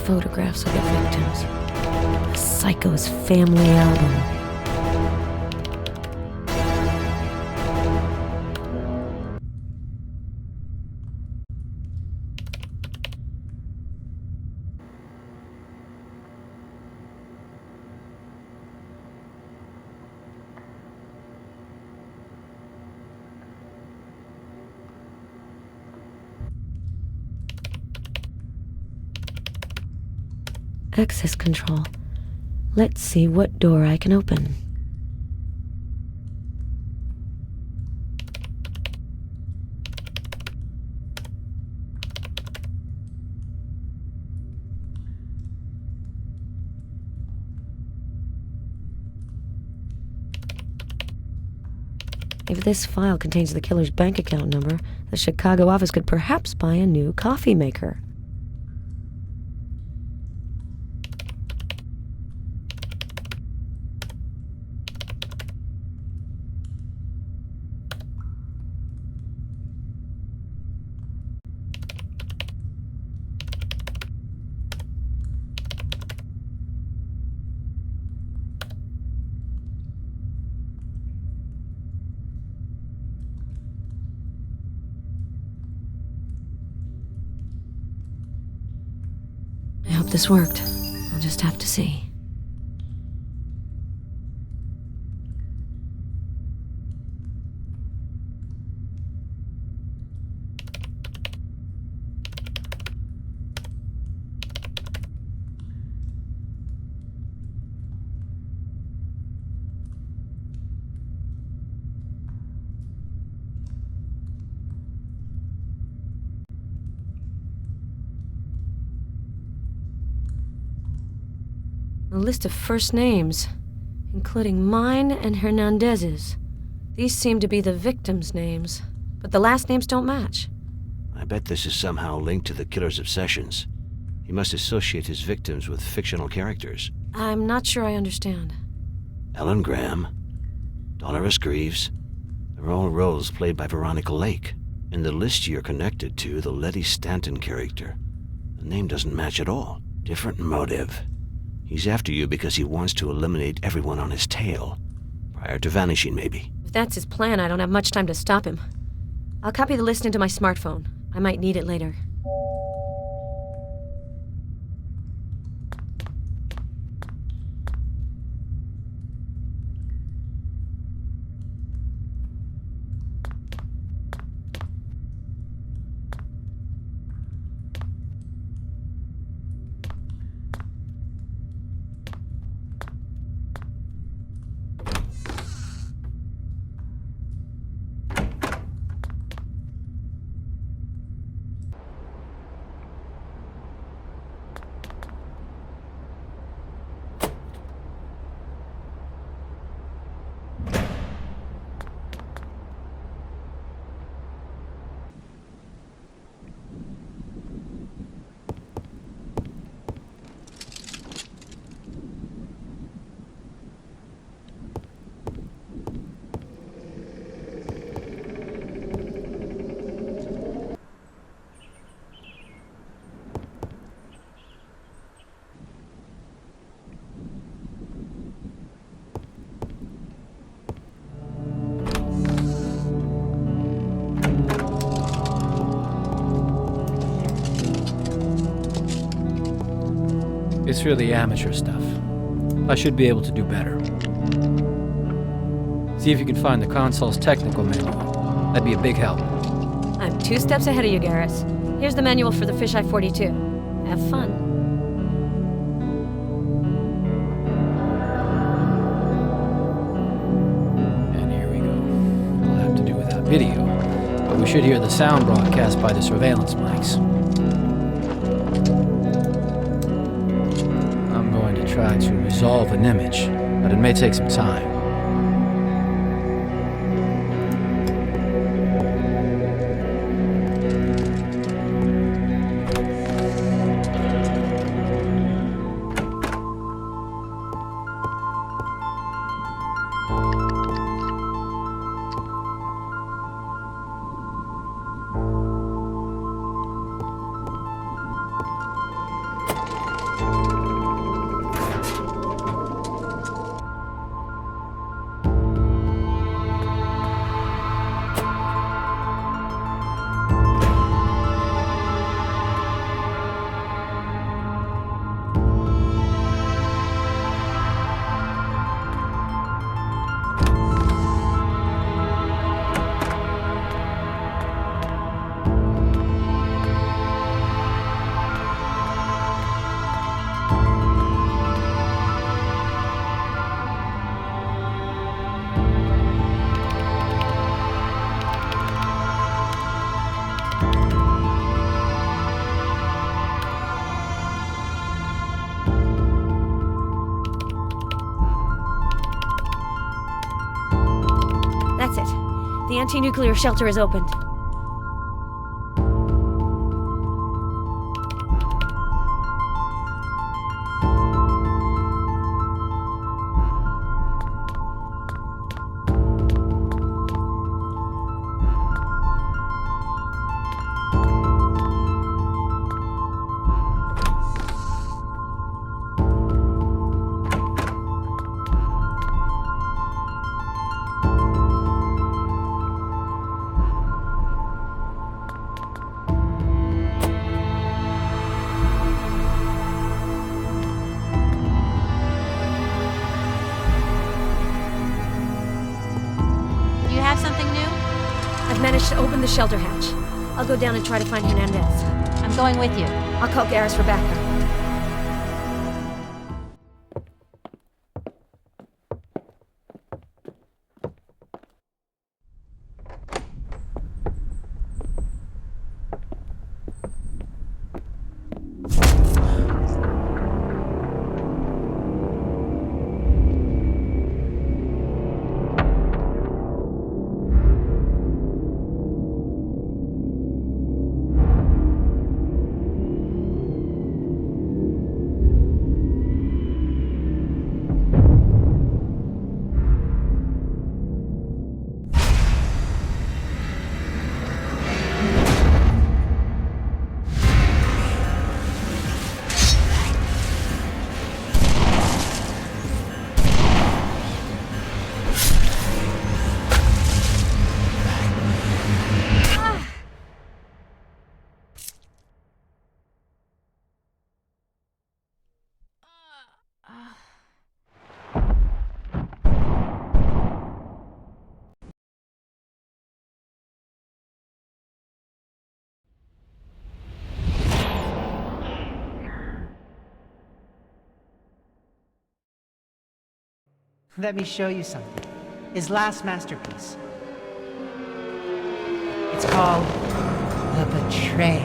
photographs of the victims. A psycho's family album. Access control. Let's see what door I can open. If this file contains the killer's bank account number, the Chicago office could perhaps buy a new coffee maker. I hope this worked. I'll just have to see. A list of first names, including mine and Hernandez's. These seem to be the victims' names, but the last names don't match. I bet this is somehow linked to the killer's obsessions. He must associate his victims with fictional characters. I'm not sure I understand. Ellen Graham, Dolores Greaves, they're all roles played by Veronica Lake. In the list you're connected to, the Letty Stanton character, the name doesn't match at all. Different motive. He's after you because he wants to eliminate everyone on his tail. Prior to vanishing, maybe. If that's his plan, I don't have much time to stop him. I'll copy the list into my smartphone. I might need it later. It's really amateur stuff. I should be able to do better. See if you can find the console's technical manual. That'd be a big help. I'm 2 steps ahead of you, Garrus. Here's the manual for the Fisheye 42. Have fun. And here we go. I'll have to do without video, but we should hear the sound broadcast by the surveillance mics. I'm going to try to resolve an image, but it may take some time. anti-nuclear shelter is opened. Managed to open the shelter hatch. I'll go down and try to find Hernandez. I'm going with you. I'll call Garris for backup. Let me show you something. His last masterpiece. It's called The Betrayal.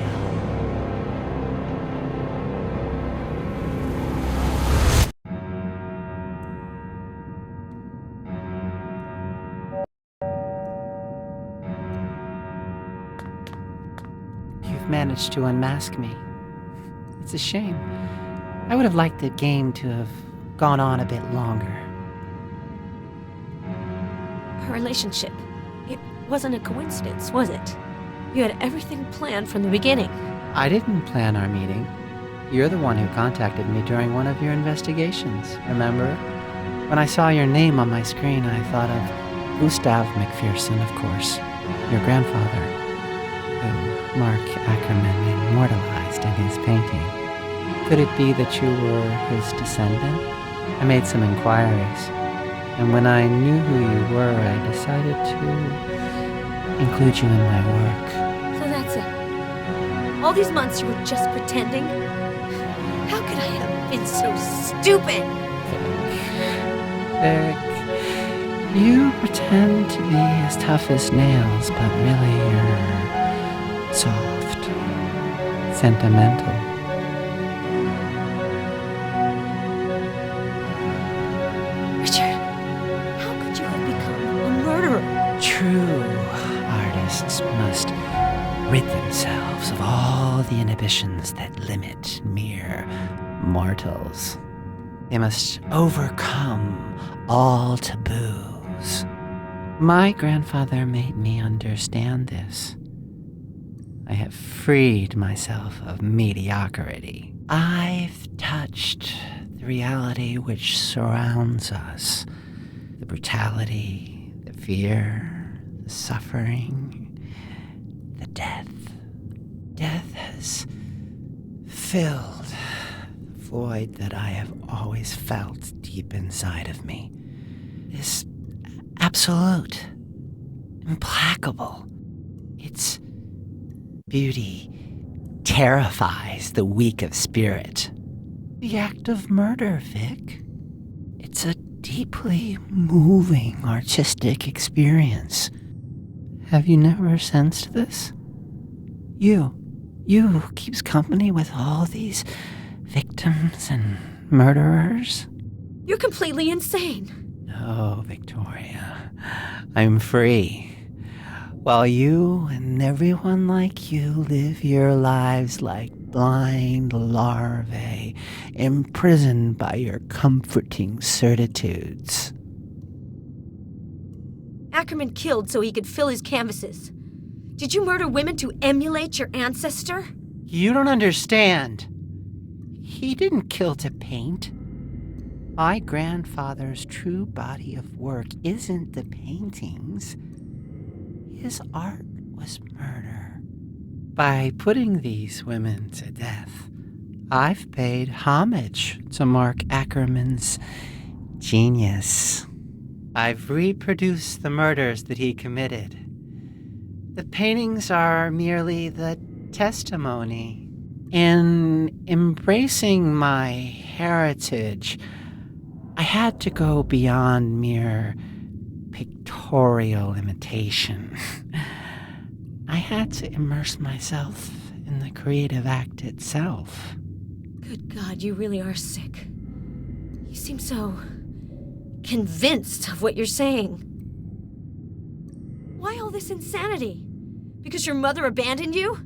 You've managed to unmask me. It's a shame. I would have liked the game to have gone on a bit longer. Our relationship. It wasn't a coincidence, was it? You had everything planned from the beginning. I didn't plan our meeting. You're the one who contacted me during one of your investigations, remember? When I saw your name on my screen, I thought of Gustav McPherson, of course, your grandfather, who Mark Ackerman immortalized in his painting. Could it be that you were his descendant? I made some inquiries. And when I knew who you were, I decided to include you in my work. So that's it. All these months you were just pretending? How could I have been so stupid? Vic, you pretend to be as tough as nails, but really you're soft, sentimental. True artists must rid themselves of all the inhibitions that limit mere mortals. They must overcome all taboos. My grandfather made me understand this. I have freed myself of mediocrity. I've touched the reality which surrounds us, the brutality, the fear, the suffering, the death. Death has filled the void that I have always felt deep inside of me. This absolute, implacable. Its beauty terrifies the weak of spirit. The act of murder, Vic. It's a deeply moving artistic experience. Have you never sensed this? You who keeps company with all these victims and murderers? You're completely insane. No, Victoria. I'm free. while you and everyone like you live your lives like blind larvae, imprisoned by your comforting certitudes. Ackerman killed so he could fill his canvases. Did you murder women to emulate your ancestor? You don't understand. He didn't kill to paint. My grandfather's true body of work isn't the paintings. His art was murder. By putting these women to death, I've paid homage to Mark Ackerman's genius. I've reproduced the murders that he committed. The paintings are merely the testimony. In embracing my heritage, I had to go beyond mere pictorial imitation. I had to immerse myself in the creative act itself. Good God, you really are sick. You seem so convinced of what you're saying. Why all this insanity? Because your mother abandoned you?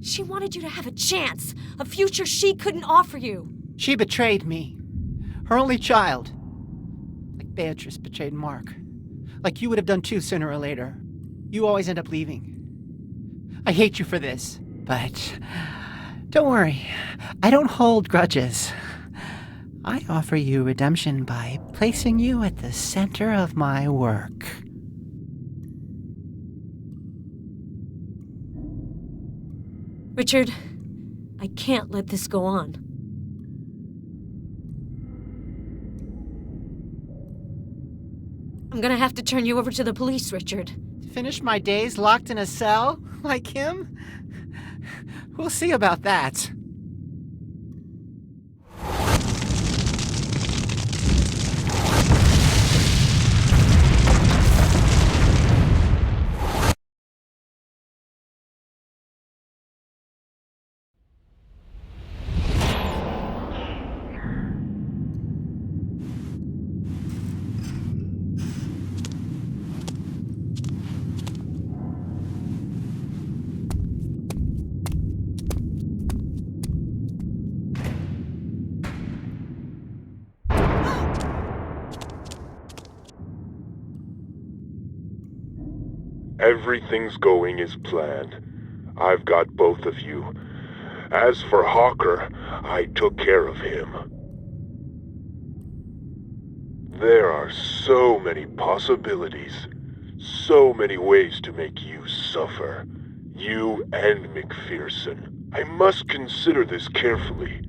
She wanted you to have a chance, a future she couldn't offer you. She betrayed me. Her only child. Like Beatrice betrayed Mark. Like you would have done too sooner or later. You always end up leaving. I hate you for this. But don't worry. I don't hold grudges. I offer you redemption by placing you at the center of my work. Richard, I can't let this go on. I'm gonna have to turn you over to the police, Richard. Finish my days locked in a cell like him? We'll see about that. Everything's going as planned. I've got both of you. As for Hawker, I took care of him. There are so many possibilities, so many ways to make you suffer. You and McPherson. I must consider this carefully.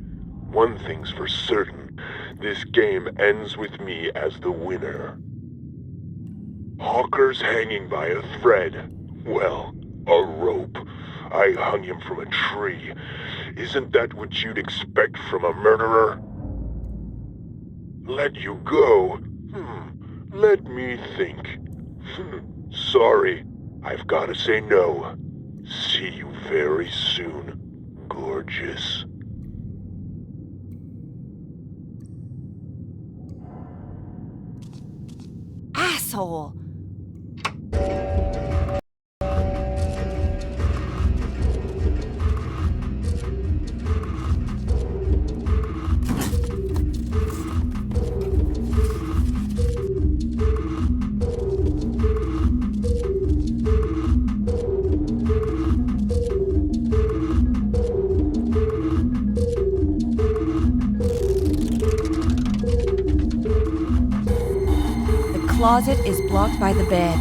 One thing's for certain, this game ends with me as the winner. Hawker's hanging by a thread. Well, a rope. I hung him from a tree. Isn't that what you'd expect from a murderer? Let you go? Let me think. Sorry, I've gotta say no. See you very soon, gorgeous. Asshole! The closet is blocked by the bed.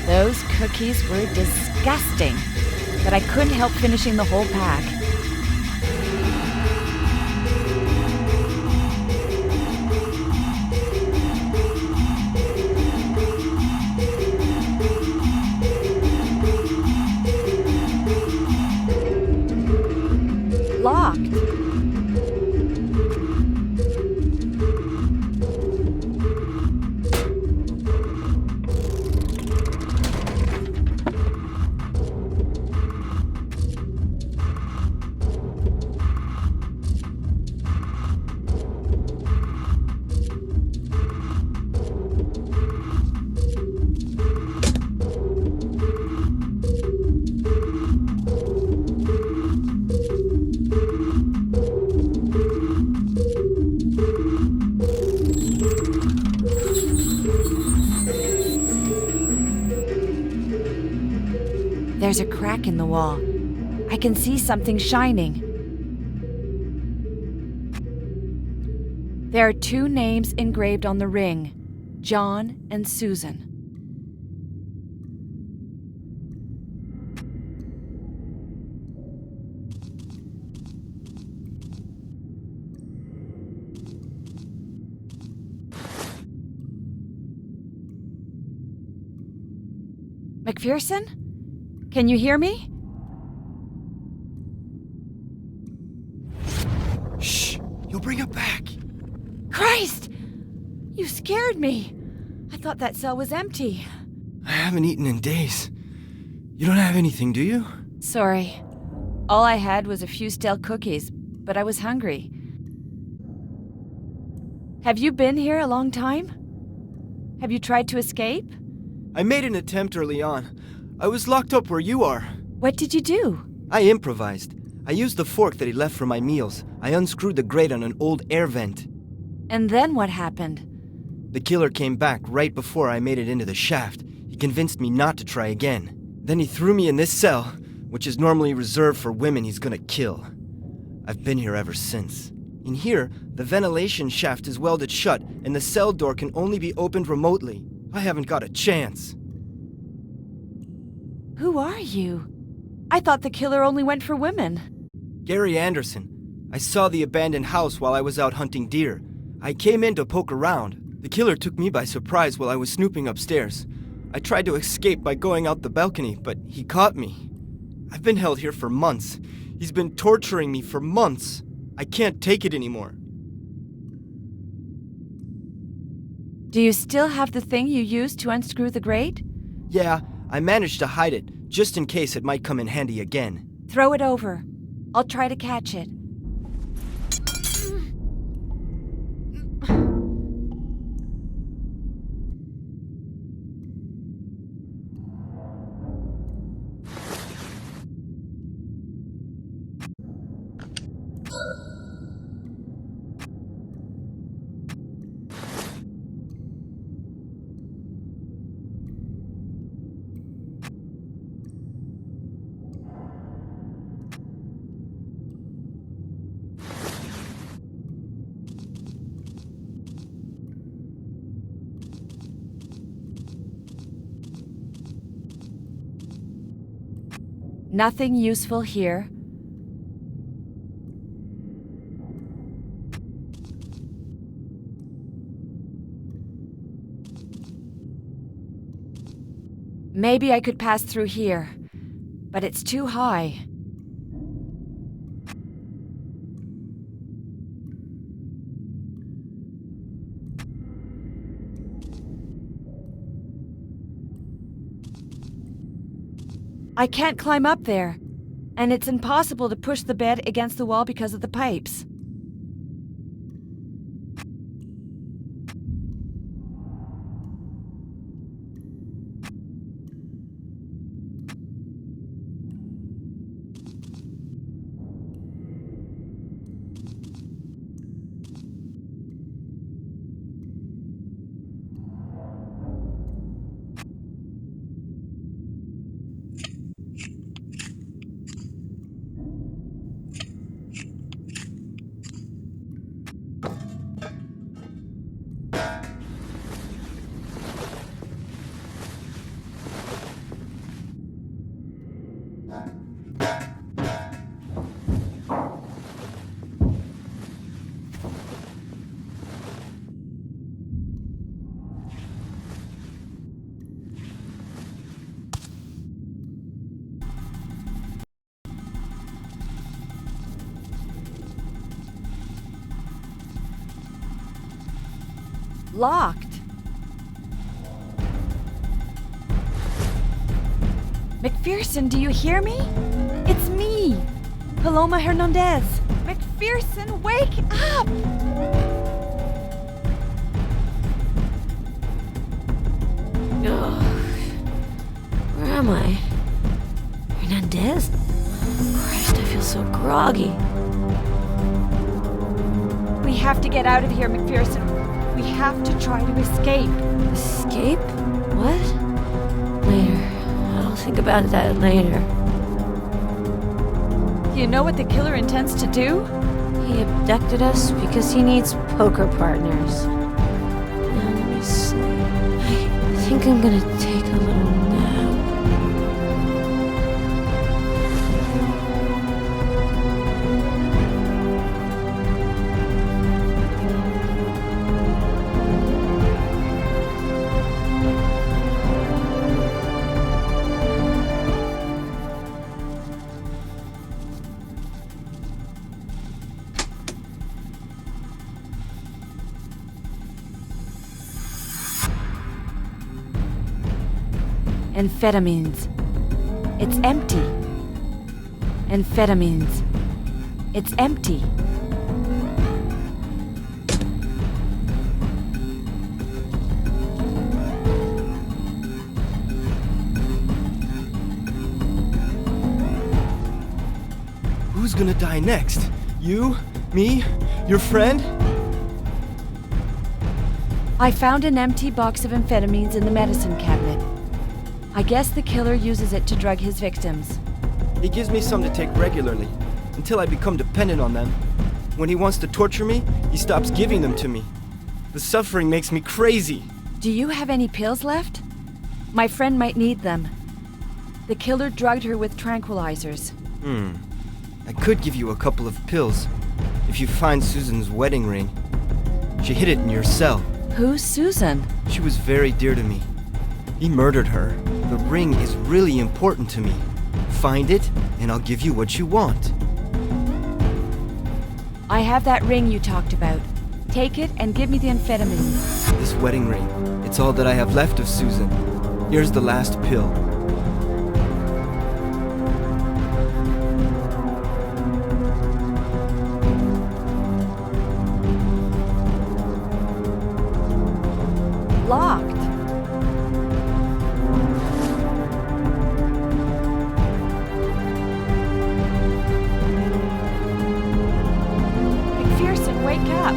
Those cookies were disgusting, but I couldn't help finishing the whole pack. Locked. There's a crack in the wall. I can see something shining. There are 2 names engraved on the ring, John and Susan. McPherson? Can you hear me? Shh! You'll bring it back! Christ! You scared me. I thought that cell was empty. I haven't eaten in days. You don't have anything, do you? Sorry. All I had was a few stale cookies, but I was hungry. Have you been here a long time? Have you tried to escape? I made an attempt early on. I was locked up where you are. What did you do? I improvised. I used the fork that he left for my meals. I unscrewed the grate on an old air vent. And then what happened? The killer came back right before I made it into the shaft. He convinced me not to try again. Then he threw me in this cell, which is normally reserved for women he's gonna kill. I've been here ever since. In here, the ventilation shaft is welded shut, and the cell door can only be opened remotely. I haven't got a chance. Who are you? I thought the killer only went for women. Gary Anderson. I saw the abandoned house while I was out hunting deer. I came in to poke around. The killer took me by surprise while I was snooping upstairs. I tried to escape by going out the balcony, but he caught me. I've been held here for months. He's been torturing me for months. I can't take it anymore. Do you still have the thing you used to unscrew the grate? Yeah, I managed to hide it, just in case it might come in handy again. Throw it over. I'll try to catch it. Nothing useful here. Maybe I could pass through here, but it's too high. I can't climb up there, and it's impossible to push the bed against the wall because of the pipes. Locked. McPherson, do you hear me? It's me, Paloma Hernandez. McPherson, wake up! Ugh. Where am I? Hernandez? Christ, I feel so groggy. We have to get out of here, McPherson. We have to try to escape. Escape? What? Later. I'll think about that later. Do you know what the killer intends to do? He abducted us because he needs poker partners. Now let me see. I think I'm gonna take a little nap. Amphetamines. It's empty. Amphetamines. It's empty. Who's gonna die next? You? Me? Your friend? I found an empty box of amphetamines in the medicine cabinet. I guess the killer uses it to drug his victims. He gives me some to take regularly, until I become dependent on them. When he wants to torture me, he stops giving them to me. The suffering makes me crazy. Do you have any pills left? My friend might need them. The killer drugged her with tranquilizers. I could give you a couple of pills, if you find Susan's wedding ring. She hid it in your cell. Who's Susan? She was very dear to me. He murdered her. The ring is really important to me. Find it, and I'll give you what you want. I have that ring you talked about. Take it and give me the amphetamines. This wedding ring, it's all that I have left of Susan. Here's the last pill. Locked. McPherson, wake up.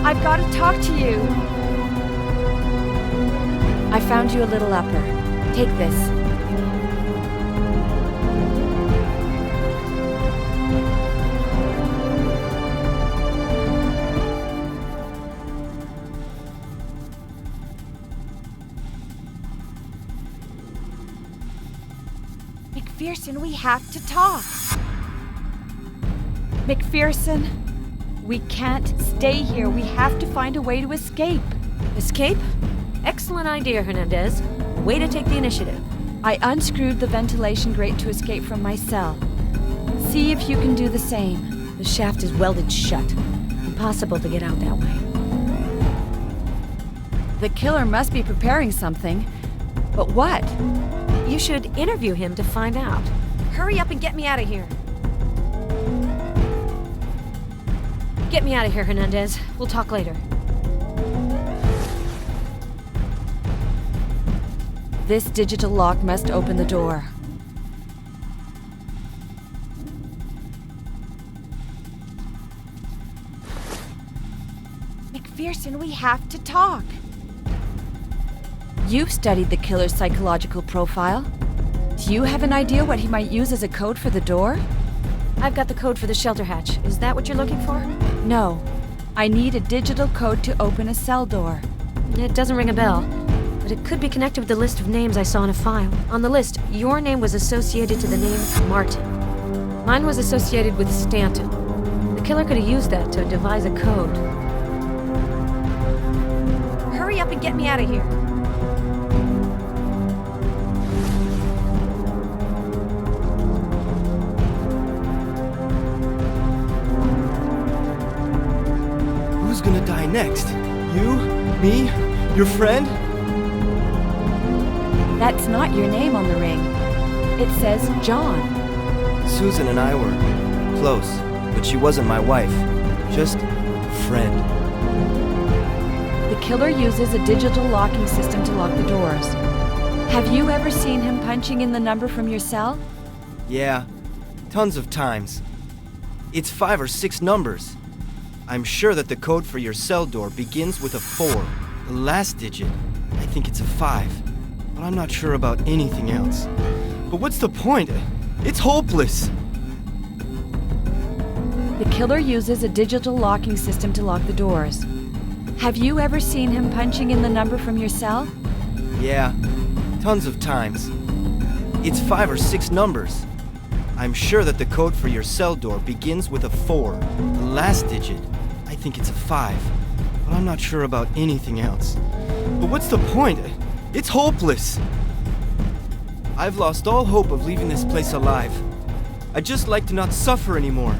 I've got to talk to you. I found you a little upper. Take this. McPherson, we have to talk. McPherson, we can't stay here. We have to find a way to escape. Escape? Excellent idea, Hernandez. Way to take the initiative. I unscrewed the ventilation grate to escape from my cell. See if you can do the same. The shaft is welded shut. Impossible to get out that way. The killer must be preparing something. But what? You should interview him to find out. Hurry up and get me out of here. Get me out of here, Hernandez. We'll talk later. This digital lock must open the door. McPherson, we have to talk. You've studied the killer's psychological profile. Do you have an idea what he might use as a code for the door? I've got the code for the shelter hatch. Is that what you're looking for? No. I need a digital code to open a cell door. It doesn't ring a bell, but it could be connected with the list of names I saw in a file. On the list, your name was associated to the name Martin. Mine was associated with Stanton. The killer could have used that to devise a code. Hurry up and get me out of here. Who's gonna die next? You? Me? Your friend? That's not your name on the ring. It says John. Susan and I were close, but she wasn't my wife. Just a friend. The killer uses a digital locking system to lock the doors. Have you ever seen him punching in the number from your cell? Yeah, tons of times. It's 5 or 6 numbers. I'm sure that the code for your cell door begins with a 4. The last digit, I think it's a 5. But I'm not sure about anything else. But what's the point? It's hopeless. The killer uses a digital locking system to lock the doors. Have you ever seen him punching in the number from your cell? Yeah, tons of times. It's 5 or 6 numbers. I'm sure that the code for your cell door begins with a 4. The last digit, I think it's a 5. But I'm not sure about anything else. But what's the point? It's hopeless. I've lost all hope of leaving this place alive. I'd just like to not suffer anymore.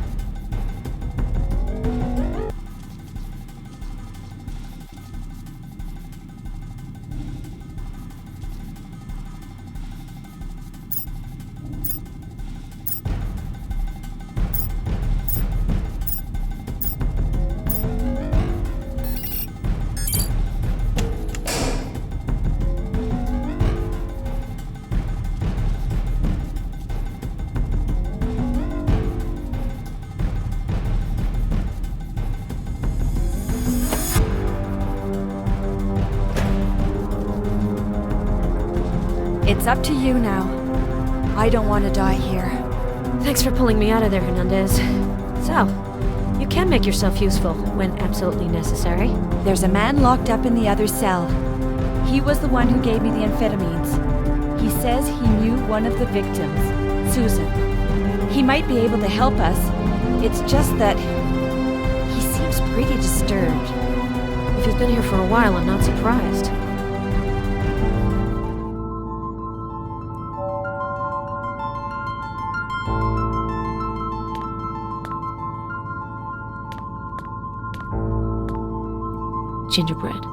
It's up to you now. I don't want to die here. Thanks for pulling me out of there, Hernandez. So, you can make yourself useful when absolutely necessary. There's a man locked up in the other cell. He was the one who gave me the amphetamines. He says he knew one of the victims, Susan. He might be able to help us. It's just that he seems pretty disturbed. If he's been here for a while, I'm not surprised. Gingerbread.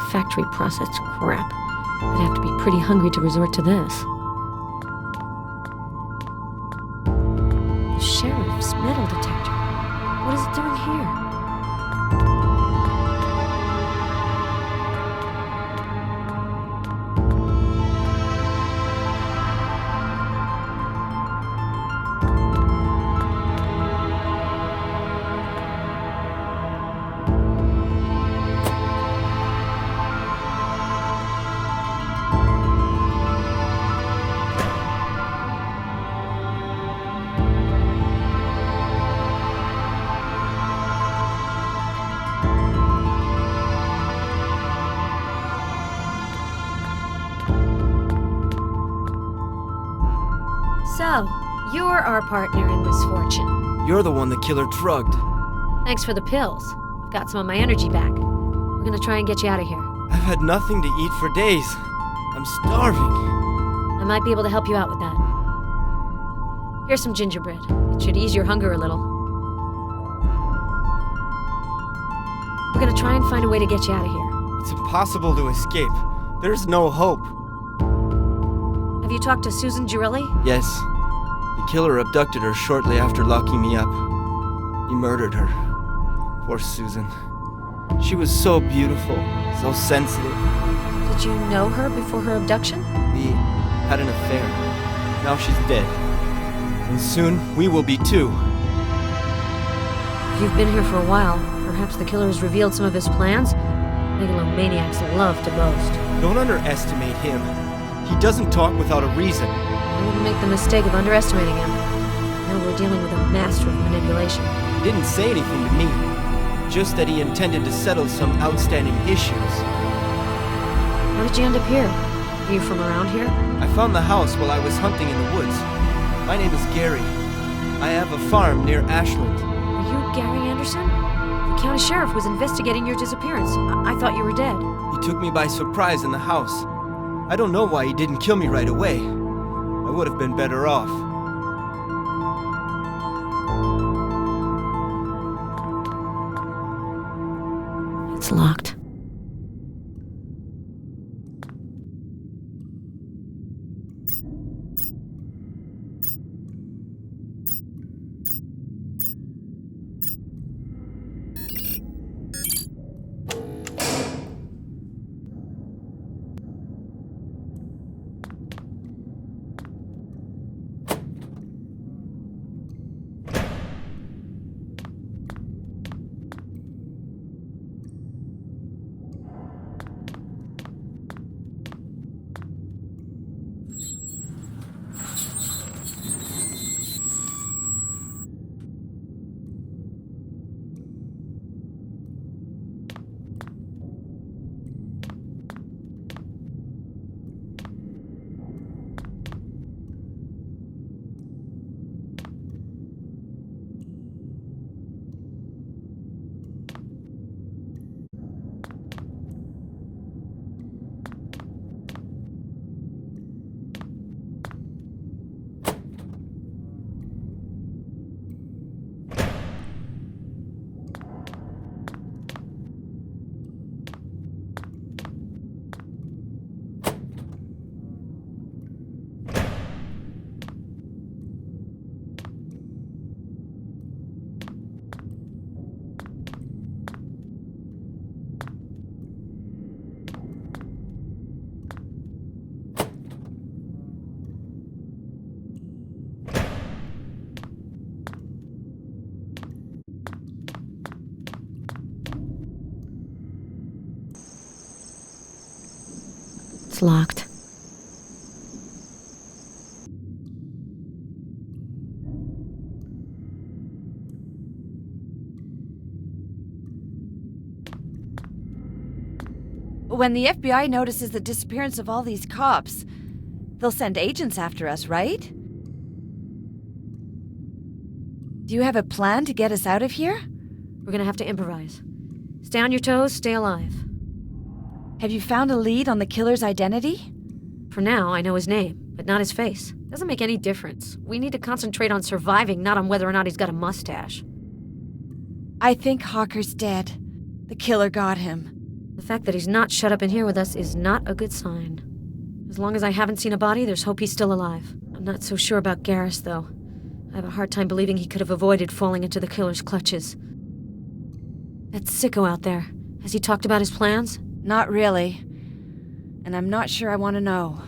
Factory processed crap. I'd have to be pretty hungry to resort to this. The sheriff's metal detector. What is it doing here? So, you're our partner in misfortune. You're the one the killer drugged. Thanks for the pills. I've got some of my energy back. We're gonna try and get you out of here. I've had nothing to eat for days. I'm starving. I might be able to help you out with that. Here's some gingerbread. It should ease your hunger a little. We're gonna try and find a way to get you out of here. It's impossible to escape. There's no hope. Have you talked to Susan Girilli? Yes. The killer abducted her shortly after locking me up. He murdered her. Poor Susan. She was so beautiful, so sensitive. Did you know her before her abduction? We had an affair. Now she's dead. And soon, we will be too. If you've been here for a while, perhaps the killer has revealed some of his plans? Megalomaniacs love to boast. Don't underestimate him. He doesn't talk without a reason. I wouldn't make the mistake of underestimating him. Now we're dealing with a master of manipulation. He didn't say anything to me. Just that he intended to settle some outstanding issues. How did you end up here? Are you from around here? I found the house while I was hunting in the woods. My name is Gary. I have a farm near Ashland. Are you Gary Anderson? The county sheriff was investigating your disappearance. I thought you were dead. He took me by surprise in the house. I don't know why he didn't kill me right away. I would have been better off. It's locked. It's locked. When the FBI notices the disappearance of all these cops, they'll send agents after us, right? Do you have a plan to get us out of here? We're gonna have to improvise. Stay on your toes, stay alive. Have you found a lead on the killer's identity? For now, I know his name, but not his face. Doesn't make any difference. We need to concentrate on surviving, not on whether or not he's got a mustache. I think Hawker's dead. The killer got him. The fact that he's not shut up in here with us is not a good sign. As long as I haven't seen a body, there's hope he's still alive. I'm not so sure about Garrus, though. I have a hard time believing he could have avoided falling into the killer's clutches. That sicko out there, has he talked about his plans? Not really. And I'm not sure I want to know.